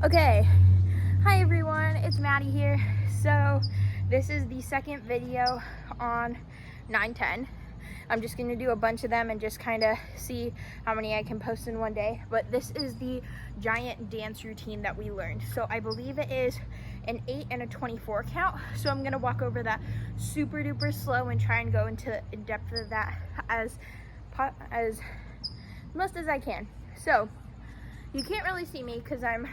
Okay, hi everyone, it's Maddie here. So this is the second video on 910. I'm just going to do a bunch of them and just kind of see how many I can post in one day. But this is the giant dance routine that we learned. So I believe it is an 8 and a 24 count. So I'm going to walk over that super duper slow and try and go into in depth of that as most as I can. So you can't really see me because I'm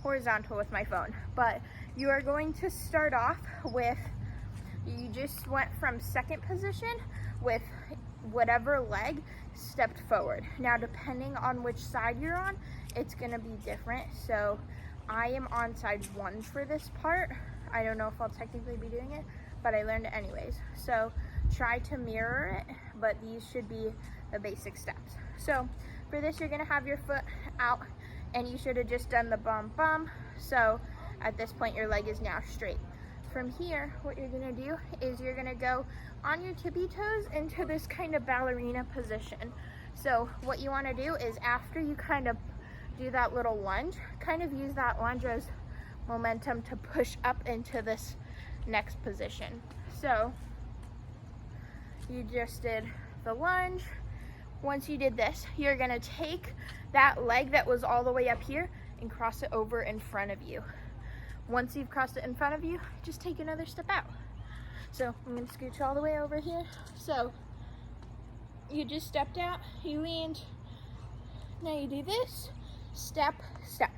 horizontal with my phone, but you are going to start off with, you just went from second position with whatever leg stepped forward. Now depending on which side you're on, it's going to be different. So I am on side 1 for this part. I don't know if I'll technically be doing it, but I learned it anyways. So try to mirror it, but these should be the basic steps. So for this, you're going to have your foot out and you should have just done the bum bum. So at this point your leg is now straight. From here, what you're gonna do is you're gonna go on your tippy toes into this kind of ballerina position. So what you wanna do is after you kind of do that little lunge, kind of use that lunge as momentum to push up into this next position. So you just did the lunge. Once you did this, you're gonna take that leg that was all the way up here and cross it over in front of you. Once you've crossed it in front of you, just take another step out. So I'm gonna scooch all the way over here. So you just stepped out, you leaned, now you do this, step, step.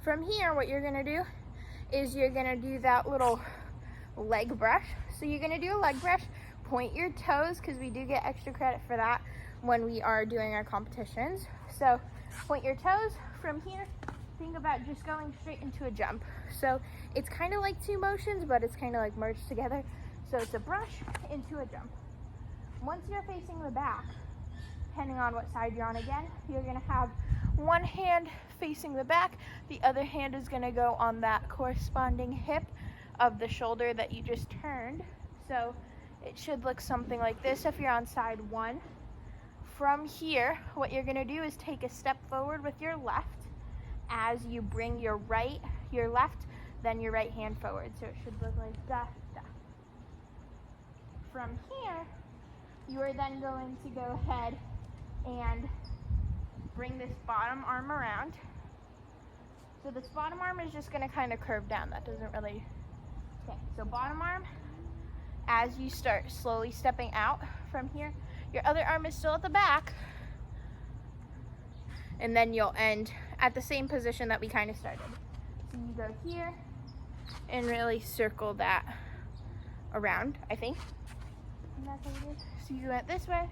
From here, what you're gonna do is you're gonna do that little leg brush. So you're gonna do a leg brush, point your toes, because we do get extra credit for that when we are doing our competitions. So point your toes. From here, think about just going straight into a jump. So it's kind of like two motions, but it's kind of like merged together. So it's a brush into a jump. Once you're facing the back, depending on what side you're on again, you're gonna have one hand facing the back, the other hand is gonna go on that corresponding hip of the shoulder that you just turned. So it should look something like this if you're on side 1. From here, what you're gonna do is take a step forward with your left as you bring your left, then your right hand forward. So it should look like that. From here, you are then going to go ahead and bring this bottom arm around. So this bottom arm is just gonna kind of curve down. That doesn't really, okay, so bottom arm, as you start slowly stepping out from here, your other arm is still at the back, and then you'll end at the same position that we kind of started. So you go here and really circle that around, I think. And that's what it is. So you went this way.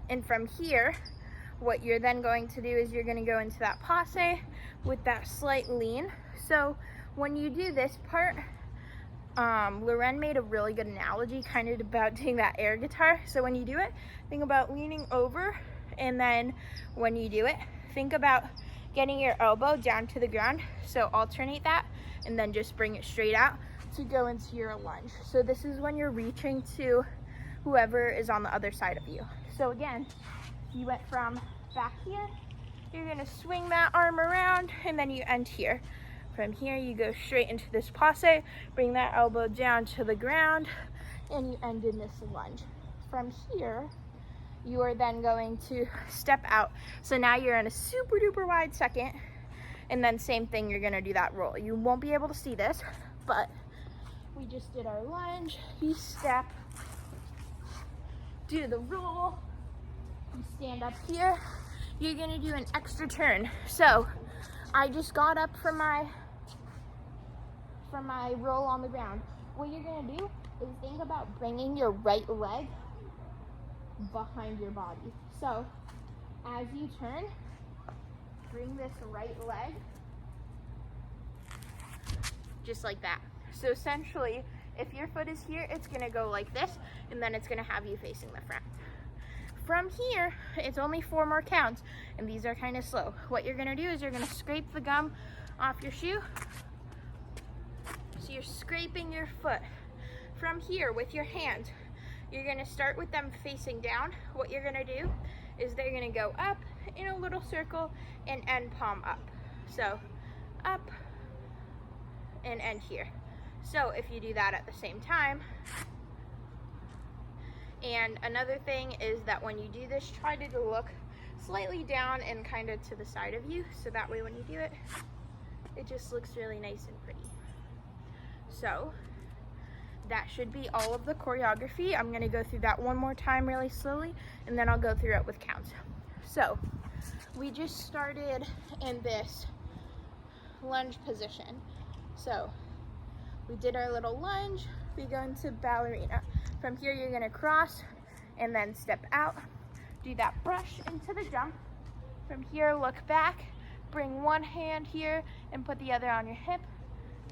And from here, what you're then going to do is you're going to go into that passe with that slight lean. So when you do this part, Loren made a really good analogy kind of about doing that air guitar. So when you do it, think about leaning over, and then when you do it, think about getting your elbow down to the ground. So alternate that and then just bring it straight out to go into your lunge. So this is when you're reaching to whoever is on the other side of you. So again, you went from back here, you're gonna swing that arm around, and then you end here. From here, you go straight into this passe, bring that elbow down to the ground, and you end in this lunge. From here, you are then going to step out. So now you're in a super duper wide second, and then same thing, you're gonna do that roll. You won't be able to see this, but we just did our lunge. You step, do the roll, you stand up here, you're gonna do an extra turn. So I just got up from my roll on the ground. What you're gonna do is think about bringing your right leg behind your body. So as you turn, bring this right leg just like that. So essentially, if your foot is here, it's gonna go like this, and then it's gonna have you facing the front. From here, it's only 4 more counts, and these are kind of slow. What you're gonna do is you're gonna scrape the gum off your shoe. So you're scraping your foot. From here, with your hand, you're gonna start with them facing down. What you're gonna do is they're gonna go up in a little circle and end palm up. So up and end here. So if you do that at the same time, and another thing is that when you do this, try to look slightly down and kind of to the side of you, so that way when you do it, it just looks really nice and pretty. So that should be all of the choreography. I'm gonna go through that one more time really slowly, and then I'll go through it with counts. So we just started in this lunge position. So we did our little lunge, we go into ballerina. From here, you're gonna cross and then step out, do that brush into the jump. From here, look back, bring one hand here and put the other on your hip.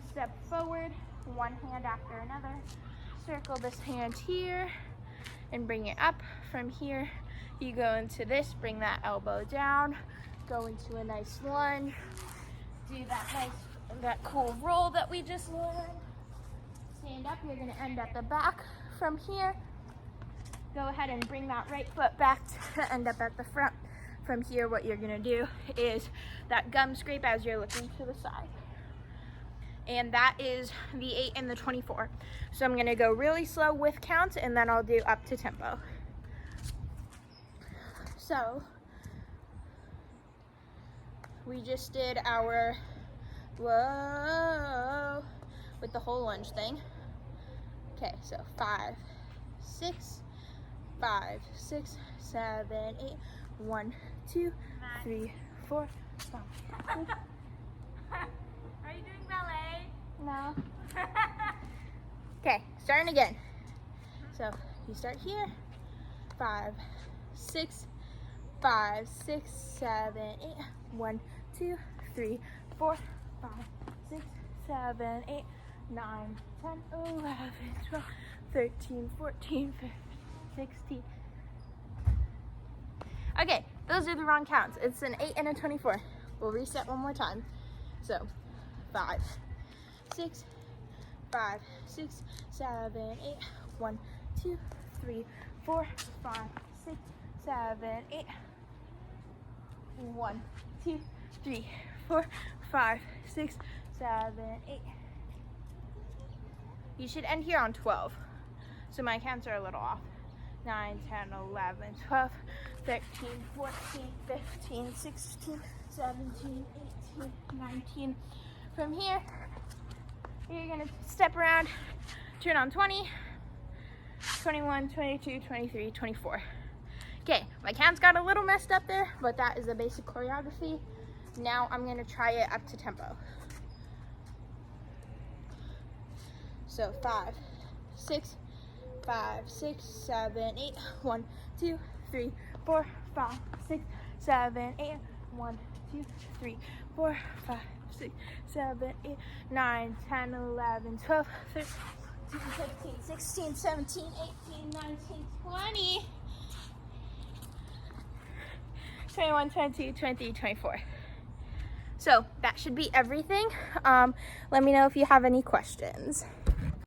Step forward, one hand after another. Circle this hand here and bring it up. From here, you go into this, bring that elbow down, go into a nice lunge, do that cool roll that we just learned. Stand up, you're gonna end at the back. From here, go ahead and bring that right foot back to end up at the front. From here, what you're gonna do is that gum scrape as you're looking to the side. And that is the 8 and the 24. So I'm gonna go really slow with counts, and then I'll do up to tempo. So we just did our whoa with the whole lunge thing. Okay, so 5, 6, 5, 6, 7, 8, 1, 2, 3, 4, 5. Are you doing ballet? No. Okay, starting again. So you start here. 5, 6, 5, 6, 7, 8. 1, 2, 3, 4, 5, 6, 7, 8, 9, 10, 11, 12, 13, 14, 15, 16. Okay, those are the wrong counts. It's an 8 and a 24. We'll reset one more time. So 5, 6, 5, 6, 7, 8. 1, 2, 3, 4, 5, 6, 7, 8. 1, 2, 3, 4, 5, 6, 7, 8. You should end here on 12. So my counts are a little off. 9, 10, 11, 12, 13, 14, 15, 16, 17, 18, 19. From here, you're gonna step around, turn on 20, 21, 22, 23, 24. Okay, my counts got a little messed up there, but that is the basic choreography. Now I'm gonna try it up to tempo. So 5, 6, 5, 6, 7, 8. 1, 2, 3, 4, 5, 6, 7, 8. 1, 2, 3, 4, 5, 6, 7, 8, 9, 10, 11, 12, 13, 15, 16, 17, 18, 19, 20. 21, 22, 23, 24. So that should be everything. Let me know if you have any questions.